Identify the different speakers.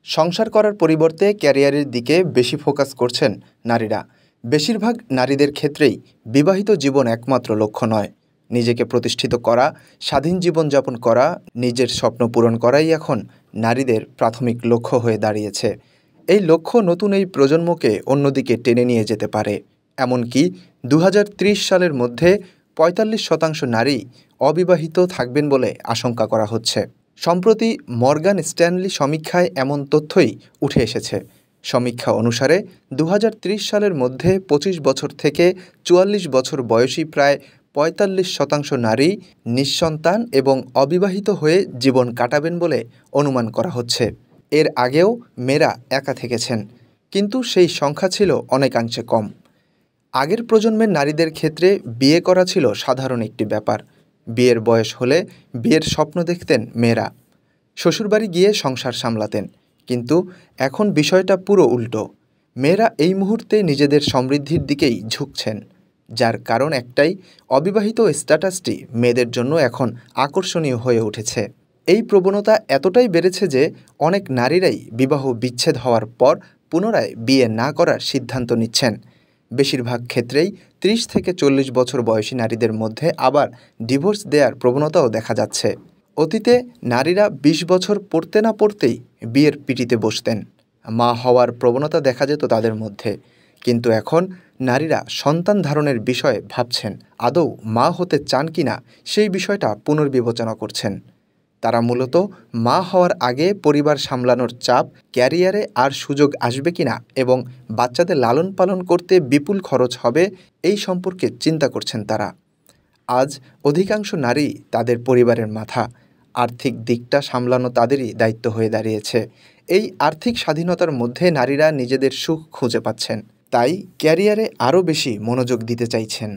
Speaker 1: সংসার করার পরিবর্তে ক্যারিয়ারের দিকে বেশি ফোকাস করছেন নারীরা। বেশিরভাগ নারীদের ক্ষেত্রেই বিবাহিত জীবন একমাত্র লক্ষ্য নয়। নিজেকে প্রতিষ্ঠিত করা, স্বাধীন জীবনযাপন করা, নিজের স্বপ্ন পূরণ করাই এখন নারীদের প্রাথমিক লক্ষ্য হয়ে দাঁড়িয়েছে। এই লক্ষ্য নতুন এই প্রজন্মকে অন্যদিকে টেনে নিয়ে যেতে পারে। এমনকি ২০৩০ সালের মধ্যে ৪৫% নারী অবিবাহিত থাকবেন বলে আশঙ্কা করা হচ্ছে। সম্প্রতি মর্গান স্ট্যানলি সমীক্ষায় এমন তথ্যই উঠে এসেছে। সমীক্ষা অনুসারে ২০৩০ সালের মধ্যে ২৫ বছর থেকে ৪৪ বছর বয়সী প্রায় ৪৫% নারী নিঃসন্তান এবং অবিবাহিত হয়ে জীবন কাটাবেন বলে অনুমান করা হচ্ছে। এর আগেও মেয়েরা একা থেকেছেন, কিন্তু সেই সংখ্যা ছিল অনেকাংশে কম। আগের প্রজন্মের নারীদের ক্ষেত্রে বিয়ে করা ছিল সাধারণ একটি ব্যাপার। বিয়ের বয়স হলে বিয়ের স্বপ্ন দেখতেন মেয়েরা, শ্বশুরবাড়ি গিয়ে সংসার সামলাতেন। কিন্তু এখন বিষয়টা পুরো উল্টো। মেয়েরা এই মুহূর্তে নিজেদের সমৃদ্ধির দিকেই ঝুঁকছেন, যার কারণ একটাই, অবিবাহিত স্ট্যাটাসটি মেয়েদের জন্য এখন আকর্ষণীয় হয়ে উঠেছে। এই প্রবণতা এতটাই বেড়েছে যে অনেক নারীরাই বিবাহ বিচ্ছেদ হওয়ার পর পুনরায় বিয়ে না করার সিদ্ধান্ত নিচ্ছেন। বেশিরভাগ ক্ষেত্রেই ৩০ থেকে ৪০ বছর বয়সী নারীদের মধ্যে আবার ডিভোর্স দেওয়ার প্রবণতাও দেখা যাচ্ছে। অতীতে নারীরা ২০ বছর পড়তে না পড়তেই বিয়ের পিঁড়িতে বসতেন, মা হওয়ার প্রবণতা দেখা যেত তাদের মধ্যে। কিন্তু এখন নারীরা সন্তান ধারণের বিষয়ে ভাবছেন, আদৌ মা হতে চান কিনা সেই বিষয়টা পুনর্বিবেচনা করছেন। তারা মূলত মা হওয়ার আগে পরিবার সামলানোর চাপ, ক্যারিয়ারে আর সুযোগ আসবে কিনা এবং বাচ্চাদের লালন পালন করতে বিপুল খরচ হবে, এই সম্পর্কে চিন্তা করছেন তারা। আজ অধিকাংশ নারী তাদের পরিবারের মাথা। আর্থিক দিকটা সামলানো তাদেরই দায়িত্ব হয়ে দাঁড়িয়েছে। এই আর্থিক স্বাধীনতার মধ্যে নারীরা নিজেদের সুখ খুঁজে পাচ্ছেন, তাই ক্যারিয়ারে আরও বেশি মনোযোগ দিতে চাইছেন।